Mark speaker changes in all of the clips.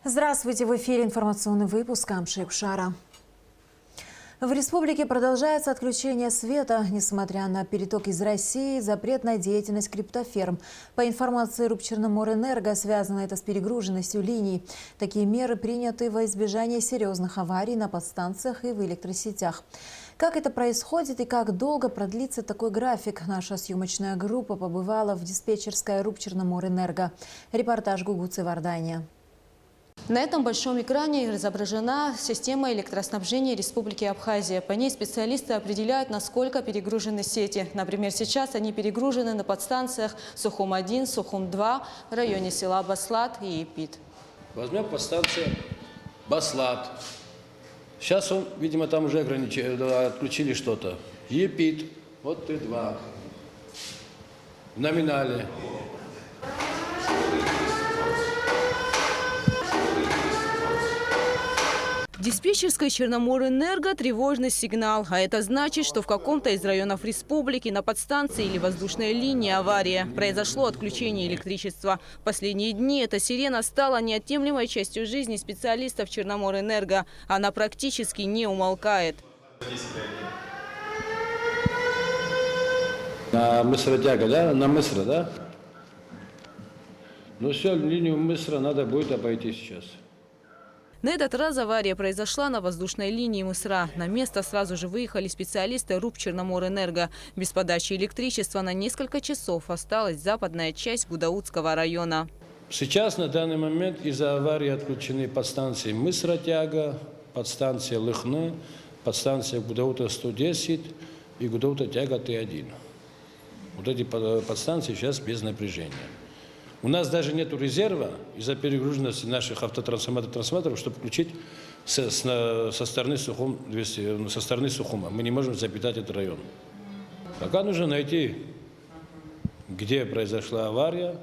Speaker 1: Здравствуйте! В эфире информационный выпуск Амши-Кушара. В республике продолжается отключение света. Несмотря на переток из России, запрет на деятельность криптоферм. По информации Рубчерноморэнерго, связано это с перегруженностью линий. Такие меры приняты во избежание серьезных аварий на подстанциях и в электросетях. Как это происходит и как долго продлится такой график? Наша съемочная группа побывала в диспетчерской Рубчерноморэнерго. Репортаж Гугуцы Вардания.
Speaker 2: На этом большом экране изображена система электроснабжения Республики Абхазия. По ней специалисты определяют, насколько перегружены сети. Например, сейчас они перегружены на подстанциях Сухум-1, Сухум-2 в районе села Баслат и Епит.
Speaker 3: Возьмем подстанцию Баслат. Сейчас он, видимо, там уже отключили что-то. Епит, вот Т2. В номинале.
Speaker 2: В диспетчерской Черноморэнерго тревожный сигнал. А это значит, что в каком-то из районов республики на подстанции или воздушной линии авария. Произошло отключение электричества. В последние дни эта сирена стала неотъемлемой частью жизни специалистов Черноморэнерго. Она практически не умолкает.
Speaker 3: На Мысра-Тяга, да? На Мысра, да? Ну все, линию Мысра надо будет обойти сейчас.
Speaker 2: На этот раз авария произошла на воздушной линии Мысра. На место сразу же выехали специалисты Рубчерноморэнерго. Без подачи электричества на несколько часов осталась западная часть Гудаутского района.
Speaker 3: Сейчас на данный момент из-за аварии отключены подстанции Мысра-Тяга, подстанция Лыхны, подстанция Гудаута-110 и Гудаута-Тяга Т1. Вот эти подстанции сейчас без напряжения. У нас даже нет резерва из-за перегруженности наших автотрансформаторов, чтобы включить со стороны Сухума. Мы не можем запитать этот район. Пока нужно найти, где произошла авария.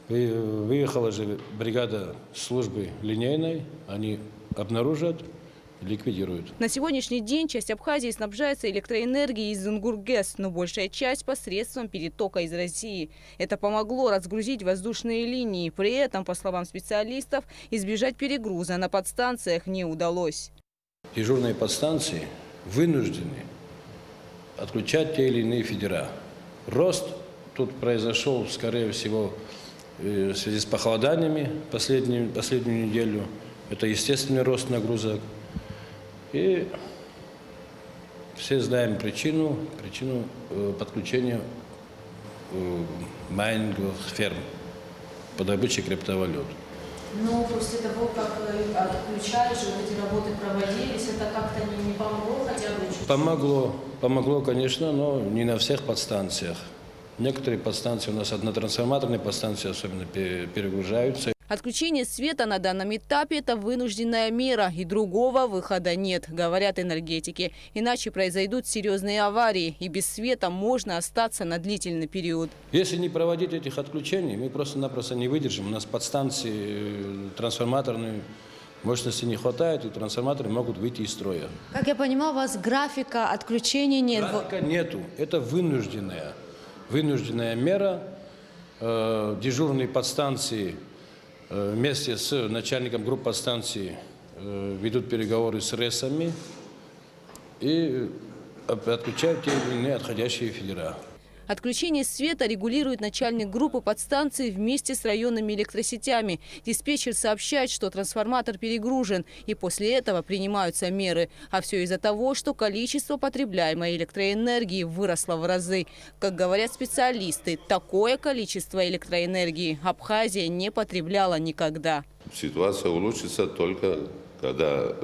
Speaker 3: Выехала же бригада службы линейной. Они обнаружат, ликвидируют.
Speaker 2: На сегодняшний день часть Абхазии снабжается электроэнергией из Ингургэс, но большая часть посредством перетока из России. Это помогло разгрузить воздушные линии. При этом, по словам специалистов, избежать перегруза на подстанциях не удалось.
Speaker 3: Дежурные подстанции вынуждены отключать те или иные фидера. Рост тут произошел, скорее всего, в связи с похолоданиями последнюю неделю. Это естественный рост нагрузок. И все знаем причину подключения майнинговых ферм по добыче криптовалют.
Speaker 2: Но после того, как отключали, же эти работы проводились, это как-то не помогло хотя бы?
Speaker 3: Помогло, конечно, но не на всех подстанциях. Некоторые подстанции, у нас однотрансформаторные подстанции особенно перегружаются.
Speaker 2: Отключение света на данном этапе – это вынужденная мера, и другого выхода нет, говорят энергетики. Иначе произойдут серьезные аварии, и без света можно остаться на длительный период.
Speaker 3: Если не проводить этих отключений, мы просто-напросто не выдержим. У нас подстанции трансформаторные мощности не хватает, и трансформаторы могут выйти из строя.
Speaker 2: Как я понимаю, у вас графика отключения нет?
Speaker 3: Графика нету. Это вынужденная мера. Дежурные подстанции вместе с начальником группы подстанции ведут переговоры с РЭСами и отключают те или иные отходящие фидера.
Speaker 2: Отключение света регулирует начальник группы подстанции вместе с районными электросетями. Диспетчер сообщает, что трансформатор перегружен, и после этого принимаются меры. А все из-за того, что количество потребляемой электроэнергии выросло в разы. Как говорят специалисты, такое количество электроэнергии Абхазия не потребляла никогда.
Speaker 4: Ситуация улучшится только когда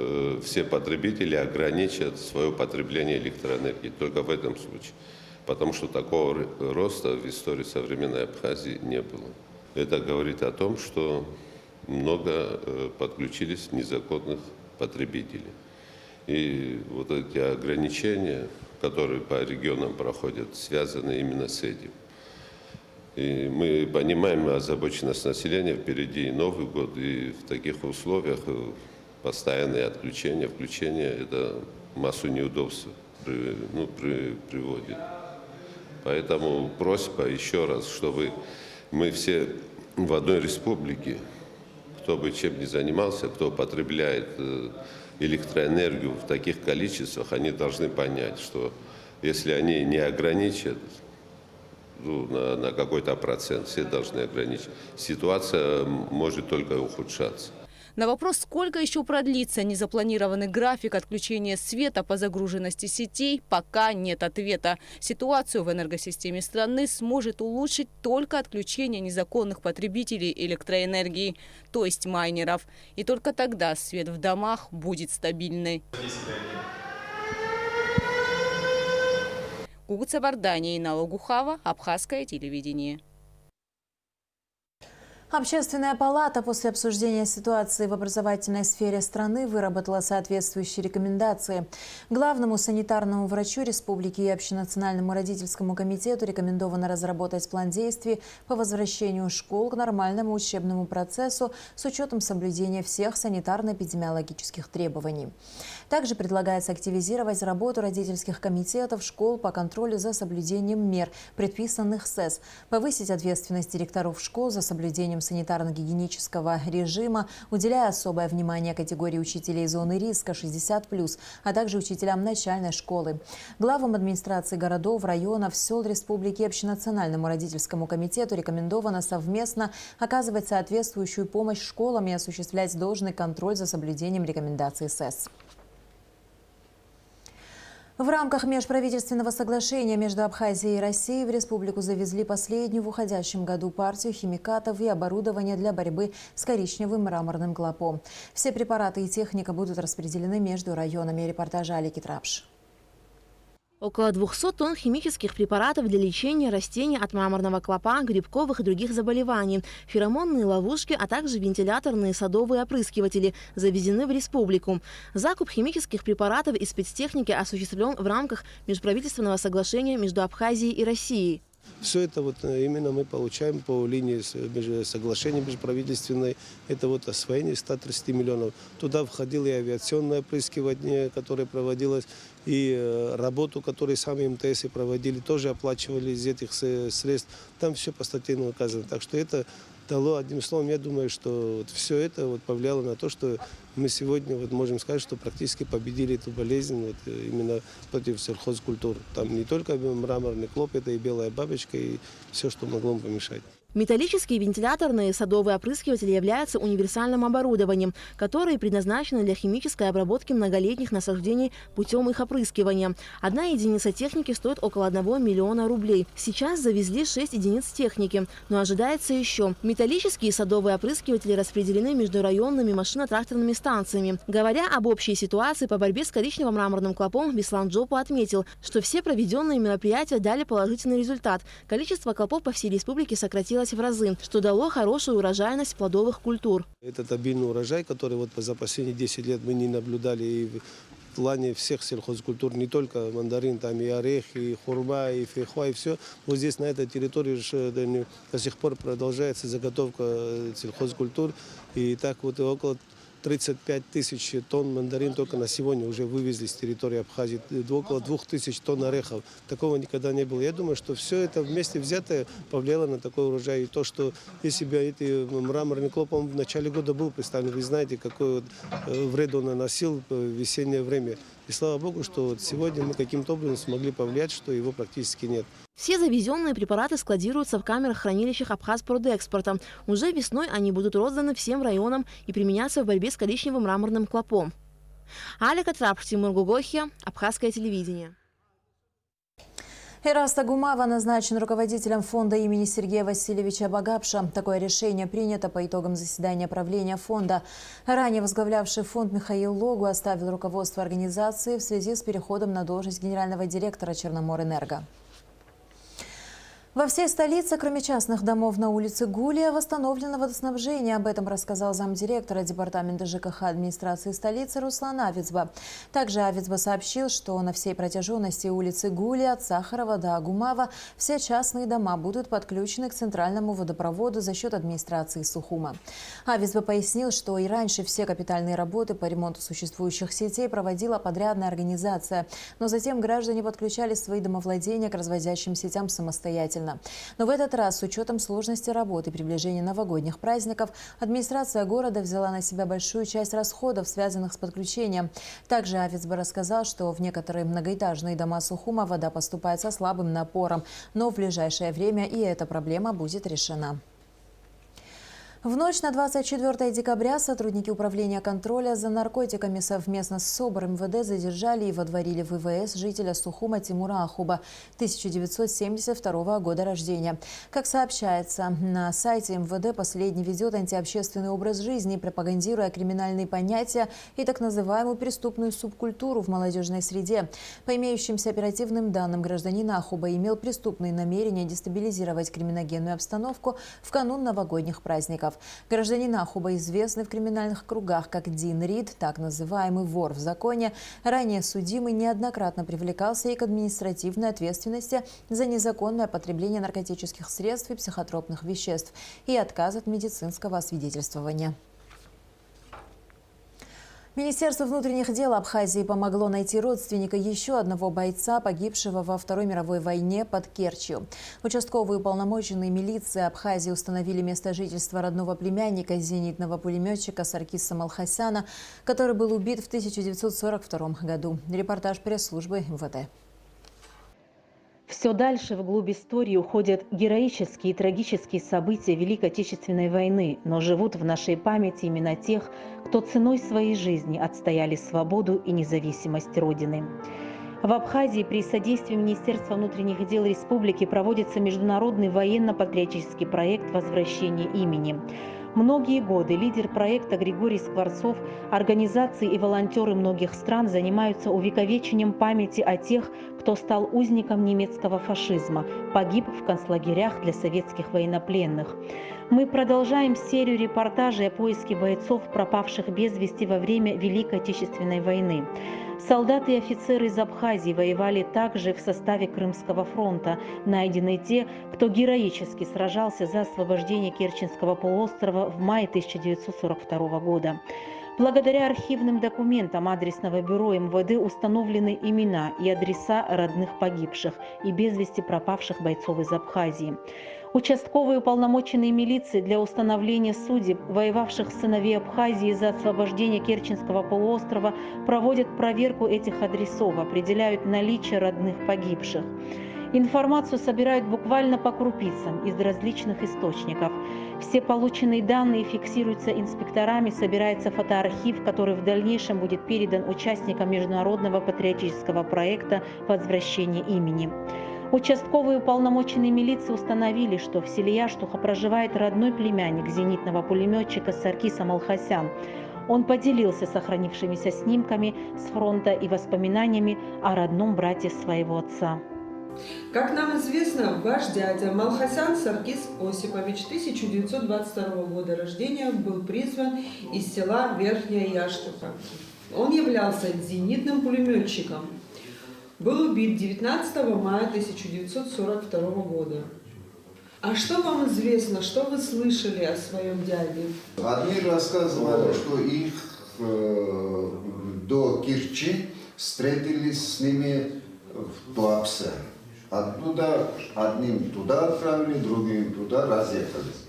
Speaker 4: все потребители ограничат свое потребление электроэнергии. Только в этом случае. Потому что такого роста в истории современной Абхазии не было. Это говорит о том, что много подключились незаконных потребителей. И вот эти ограничения, которые по регионам проходят, связаны именно с этим. И мы понимаем озабоченность населения, впереди Новый год, и в таких условиях постоянное отключение, включение, это массу неудобств приводит. Поэтому просьба еще раз, чтобы мы все в одной республике, кто бы чем ни занимался, кто потребляет электроэнергию в таких количествах, они должны понять, что если они не ограничат на какой-то процент, все должны ограничить, ситуация может только ухудшаться.
Speaker 2: На вопрос, сколько еще продлится незапланированный график отключения света по загруженности сетей, пока нет ответа. Ситуацию в энергосистеме страны сможет улучшить только отключение незаконных потребителей электроэнергии, то есть майнеров. И только тогда свет в домах будет стабильный. Гугуца Бардания и Нала Гухава, Абхазское телевидение.
Speaker 1: Общественная палата после обсуждения ситуации в образовательной сфере страны выработала соответствующие рекомендации. Главному санитарному врачу республики и общенациональному родительскому комитету рекомендовано разработать план действий по возвращению школ к нормальному учебному процессу с учетом соблюдения всех санитарно-эпидемиологических требований. Также предлагается активизировать работу родительских комитетов школ по контролю за соблюдением мер, предписанных СЭС, повысить ответственность директоров школ за соблюдением санитарно-гигиенического режима, уделяя особое внимание категории учителей зоны риска 60+, а также учителям начальной школы. Главам администрации городов, районов, сел республики и общенациональному родительскому комитету рекомендовано совместно оказывать соответствующую помощь школам и осуществлять должный контроль за соблюдением рекомендаций СЭС. В рамках межправительственного соглашения между Абхазией и Россией в республику завезли последнюю в уходящем году партию химикатов и оборудования для борьбы с коричневым мраморным клопом. Все препараты и техника будут распределены между районами. Репортаж Алики Трапш.
Speaker 5: Около 200 тонн химических препаратов для лечения растений от мраморного клопа, грибковых и других заболеваний, феромонные ловушки, а также вентиляторные садовые опрыскиватели завезены в республику. Закуп химических препаратов и спецтехники осуществлен в рамках межправительственного соглашения между Абхазией и Россией.
Speaker 6: Все это вот именно мы получаем по линии соглашения межправительственной. Это вот освоение 130 миллионов. Туда входило и авиационное опрыскивание, которое проводилось, и работу, которую сами МТС проводили, тоже оплачивали из этих средств. Там все по статье указано. Так что это дало, одним словом, я думаю, что вот все это вот повлияло на то, что мы сегодня вот можем сказать, что практически победили эту болезнь вот именно против сельхозкультур. Там не только мраморный клоп, это и белая бабочка, и все, что могло помешать.
Speaker 5: Металлические вентиляторные садовые опрыскиватели являются универсальным оборудованием, которые предназначены для химической обработки многолетних насаждений путем их опрыскивания. Одна единица техники стоит около 1 миллиона рублей. Сейчас завезли 6 единиц техники, но ожидается еще. Металлические садовые опрыскиватели распределены между районными машино-тракторными станциями. Говоря об общей ситуации по борьбе с коричневым мраморным клопом, Беслан Джопу отметил, что все проведенные мероприятия дали положительный результат. Количество клопов по всей республике сократилось в разы, что дало хорошую урожайность плодовых культур.
Speaker 6: Этот обильный урожай, который вот за последние 10 лет мы не наблюдали и в плане всех сельхозкультур, не только мандарин, там и орех, и хурма, и фейхоа, и все. Вот здесь на этой территории до сих пор продолжается заготовка сельхозкультур. И так вот около 35 тысяч тонн мандарин только на сегодня уже вывезли с территории Абхазии. Около 2000 тонн орехов. Такого никогда не было. Я думаю, что все это вместе взятое повлияло на такой урожай. И то, что если бы эти мраморный клоп, он в начале года был представлен, вы знаете, какой вот вред он наносил в весеннее время. И слава богу, что вот сегодня мы каким-то образом смогли повлиять, что его практически нет.
Speaker 5: Все завезенные препараты складируются в камерах-хранилищах Абхазпродэкспорта. Уже весной они будут розданы всем районам и применяться в борьбе с коричневым мраморным клопом. Алика Трапш, Тимур Гугохия, Абхазское телевидение.
Speaker 1: Эраста Гумава назначен руководителем фонда имени Сергея Васильевича Багапша. Такое решение принято по итогам заседания правления фонда. Ранее возглавлявший фонд Михаил Логу оставил руководство организации в связи с переходом на должность генерального директора Черноморэнерго. Во всей столице, кроме частных домов на улице Гулия, восстановлено водоснабжение. Об этом рассказал замдиректора департамента ЖКХ администрации столицы Руслан Авицба. Также Авицба сообщил, что на всей протяженности улицы Гулия от Сахарова до Агумава все частные дома будут подключены к центральному водопроводу за счет администрации Сухума. Авицба пояснил, что и раньше все капитальные работы по ремонту существующих сетей проводила подрядная организация, но затем граждане подключали свои домовладения к разводящим сетям самостоятельно. незамедлительно. Но в этот раз, с учетом сложности работы и приближения новогодних праздников, администрация города взяла на себя большую часть расходов, связанных с подключением. Также Авицба рассказал, что в некоторые многоэтажные дома Сухума вода поступает со слабым напором, но в ближайшее время и эта проблема будет решена. В ночь на 24 декабря сотрудники управления контроля за наркотиками совместно с СОБР МВД задержали и водворили в ВВС жителя Сухума Тимура Ахуба, 1972 года рождения. Как сообщается на сайте МВД, последний ведет антиобщественный образ жизни, пропагандируя криминальные понятия и так называемую преступную субкультуру в молодежной среде. По имеющимся оперативным данным, гражданин Ахуба имел преступные намерения дестабилизировать криминогенную обстановку в канун новогодних праздников. Гражданин Ахуба, известный в криминальных кругах как Дин Рид, так называемый вор в законе, ранее судимый, неоднократно привлекался и к административной ответственности за незаконное потребление наркотических средств и психотропных веществ и отказ от медицинского освидетельствования. Министерство внутренних дел Абхазии помогло найти родственника еще одного бойца, погибшего во Второй мировой войне под Керчью. Участковые уполномоченные милиции Абхазии установили место жительства родного племянника зенитного пулеметчика Саркиса Малхасяна, который был убит в 1942 году. Репортаж пресс-службы МВД.
Speaker 7: Все дальше вглубь истории уходят героические и трагические события Великой Отечественной войны, но живут в нашей памяти именно тех, кто ценой своей жизни отстояли свободу и независимость Родины. В Абхазии при содействии Министерства внутренних дел республики проводится международный военно-патриотический проект «Возвращение имени». Многие годы лидер проекта Григорий Скворцов, организации и волонтеры многих стран занимаются увековечением памяти о тех, кто стал узником немецкого фашизма, погиб в концлагерях для советских военнопленных. Мы продолжаем серию репортажей о поиске бойцов, пропавших без вести во время Великой Отечественной войны. Солдаты и офицеры из Абхазии воевали также в составе Крымского фронта. Найдены те, кто героически сражался за освобождение Керченского полуострова в мае 1942 года. Благодаря архивным документам адресного бюро МВД установлены имена и адреса родных погибших и без вести пропавших бойцов из Абхазии. Участковые уполномоченные милиции для установления судеб, воевавших сыновей Абхазии за освобождение Керченского полуострова, проводят проверку этих адресов, определяют наличие родных погибших. Информацию собирают буквально по крупицам из различных источников. Все полученные данные фиксируются инспекторами, собирается фотоархив, который в дальнейшем будет передан участникам международного патриотического проекта «Возвращение имени». Участковые уполномоченные милиции установили, что в селе Яштуха проживает родной племянник зенитного пулеметчика Саркиса Малхасян. Он поделился сохранившимися снимками с фронта и воспоминаниями о родном брате своего отца.
Speaker 8: Как нам известно, ваш дядя Малхасян Саркис Осипович, 1922 года рождения, был призван из села Верхняя Яштуха. Он являлся зенитным пулеметчиком. Был убит 19 мая 1942 года. А что вам известно, что вы слышали о своем дяде?
Speaker 9: Одни рассказывали, что их до Керчи встретились с ними в Туапсе. Оттуда одним туда отправили, другим туда, разъехались.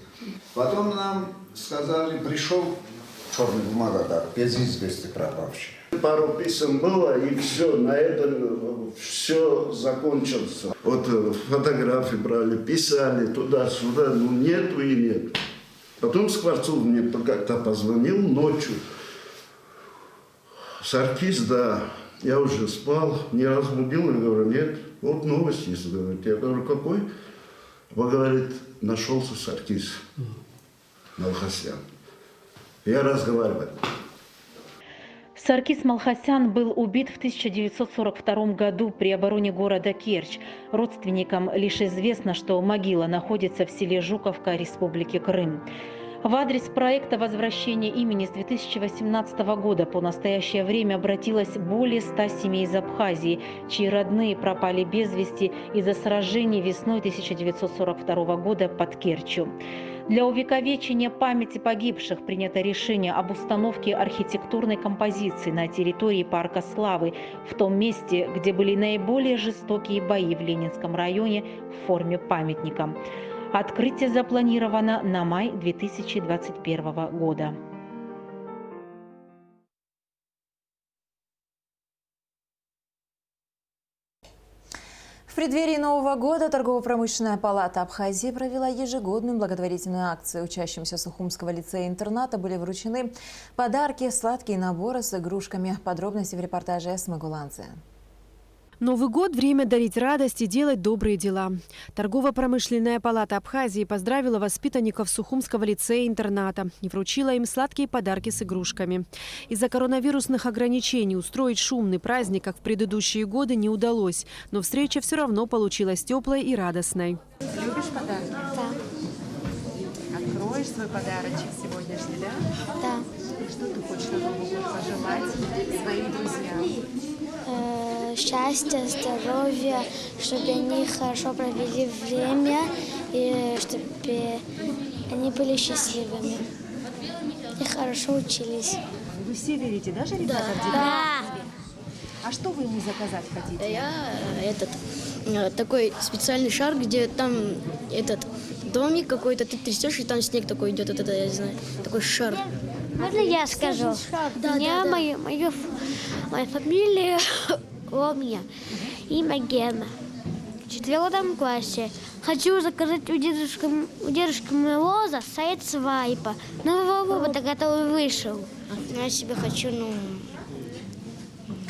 Speaker 9: Потом нам сказали, пришел черная бумага, так, без известия пропавший.
Speaker 10: Пару писем было, и все, на этом все закончилось. Вот фотографии брали, писали туда-сюда, ну нету и нет. Потом Скворцов мне как-то позвонил ночью. Саркис, да, я уже спал, не разбудил, я говорю, нет, вот новость есть, говорит. Я говорю, какой? Он говорит, нашелся Саркис Малхасян. Я разговариваю.
Speaker 7: Саркис Малхасян был убит в 1942 году при обороне города Керчь. Родственникам лишь известно, что могила находится в селе Жуковка Республики Крым. В адрес проекта «Возвращение имени» с 2018 года по настоящее время обратилось более 100 семей из Абхазии, чьи родные пропали без вести из-за сражений весной 1942 года под Керчью. Для увековечения памяти погибших принято решение об установке архитектурной композиции на территории Парка Славы, в том месте, где были наиболее жестокие бои в Ленинском районе, в форме памятника. Открытие запланировано на май 2021 года.
Speaker 1: В преддверии Нового года Торгово-промышленная палата Абхазии провела ежегодную благотворительную акцию. Учащимся Сухумского лицея-интерната были вручены подарки, сладкие наборы с игрушками. Подробности в репортаже Эсмы Гуланзе.
Speaker 11: Новый год – время дарить радость и делать добрые дела. Торгово-промышленная палата Абхазии поздравила воспитанников Сухумского лицея-интерната и вручила им сладкие подарки с игрушками. Из-за коронавирусных ограничений устроить шумный праздник, как в предыдущие годы, не удалось. Но встреча все равно получилась теплой и радостной.
Speaker 12: Любишь подарки?
Speaker 13: Да.
Speaker 12: Откроешь свой подарочек сегодняшний, да?
Speaker 13: Да.
Speaker 12: Что ты хочешь на Новый год пожелать своим друзьям?
Speaker 13: Счастья, здоровья, чтобы они хорошо провели время и чтобы они были счастливыми и хорошо учились.
Speaker 12: Вы все верите, даже ребята?
Speaker 13: Да.
Speaker 12: А что вы ему заказать хотите?
Speaker 14: Я такой специальный шар, где там домик какой-то, ты трясешь, и там снег такой идет, я не знаю, такой шар.
Speaker 13: Можно я скажу?
Speaker 14: Да,
Speaker 13: Моя фамилия Омья, имя Гена. В 4 классе. Хочу заказать у дедушки моего сайт свайпа. Нового года, который вышел. Я себе хочу,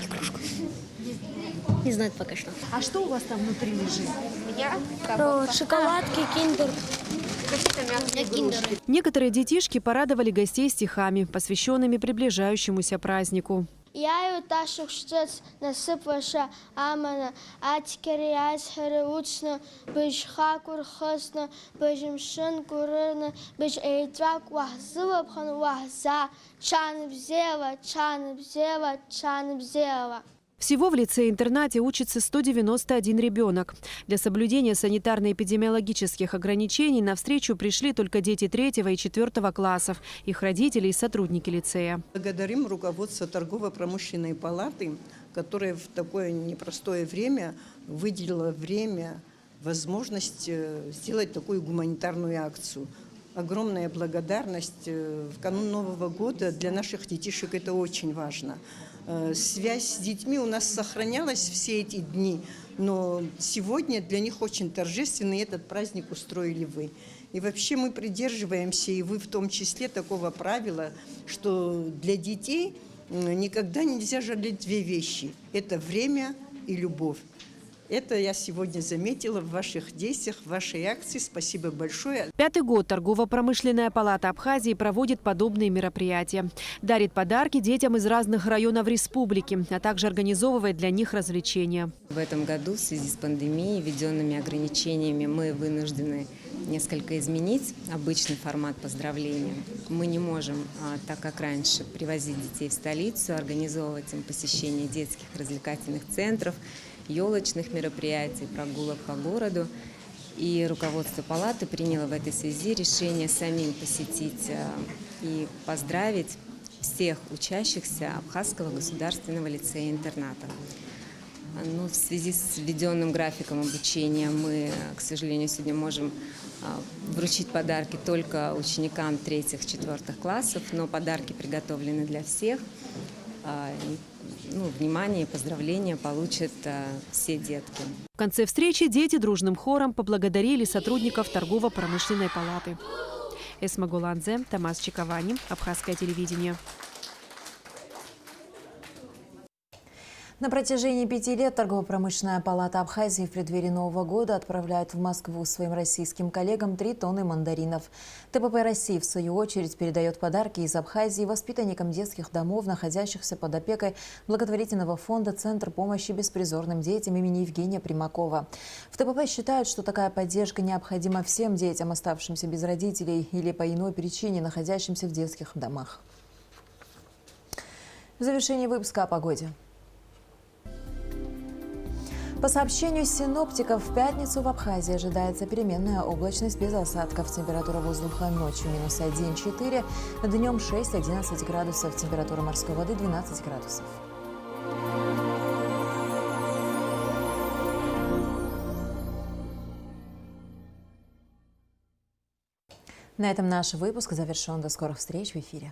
Speaker 14: игрушку. Не знаю пока что.
Speaker 12: А что у вас там внутри лежит?
Speaker 13: Шоколадки, киндер.
Speaker 11: Некоторые детишки порадовали гостей стихами, посвященными приближающемуся празднику.
Speaker 13: Я Ташу штец насыпаша амана, аткерияс харучно, бич хакур хосна, бичем шин курына, бич эйтрак вахзыва пхан вахза, чаны бзева, чаны бзева, чаны бзева.
Speaker 11: Всего в лицее-интернате учится 191 ребенок. Для соблюдения санитарно-эпидемиологических ограничений на встречу пришли только дети 3 и 4 классов, их родители и сотрудники лицея.
Speaker 15: Благодарим руководство торгово-промышленной палаты, которое в такое непростое время выделило время, возможность сделать такую гуманитарную акцию. Огромная благодарность. В канун Нового года для наших детишек это очень важно. Связь с детьми у нас сохранялась все эти дни, но сегодня для них очень торжественный этот праздник устроили вы. И вообще мы придерживаемся, и вы в том числе, такого правила, что для детей никогда нельзя жалеть 2 вещи. Это время и любовь. Это я сегодня заметила в ваших действиях, в вашей акции. Спасибо большое.
Speaker 11: 5-й год Торгово-промышленная палата Абхазии проводит подобные мероприятия. Дарит подарки детям из разных районов республики, а также организовывает для них развлечения.
Speaker 16: В этом году в связи с пандемией, введенными ограничениями, мы вынуждены несколько изменить обычный формат поздравления. Мы не можем, так как раньше, привозить детей в столицу, организовывать им посещение детских развлекательных центров, елочных мероприятий, прогулок по городу. И руководство палаты приняло в этой связи решение самим посетить и поздравить всех учащихся Абхазского государственного лицея-интерната. В связи с введенным графиком обучения мы, к сожалению, сегодня можем вручить подарки только ученикам 3-4 классов, но подарки приготовлены для всех. Внимание и поздравления получат все детки.
Speaker 11: В конце встречи дети дружным хором поблагодарили сотрудников торгово-промышленной палаты. Эсма Гуланзе, Тамас Чиковани, Абхазское телевидение.
Speaker 1: На протяжении 5 лет Торгово-промышленная палата Абхазии в преддверии Нового года отправляет в Москву своим российским коллегам 3 тонны мандаринов. ТПП России, в свою очередь, передает подарки из Абхазии воспитанникам детских домов, находящихся под опекой благотворительного фонда «Центр помощи беспризорным детям» имени Евгения Примакова. В ТПП считают, что такая поддержка необходима всем детям, оставшимся без родителей или по иной причине находящимся в детских домах. В завершении выпуска о погоде. По сообщению синоптиков, в пятницу в Абхазии ожидается переменная облачность без осадков. Температура воздуха ночью минус 1,4, днем 6-11 градусов. Температура морской воды 12 градусов. На этом наш выпуск завершен. До скорых встреч в эфире.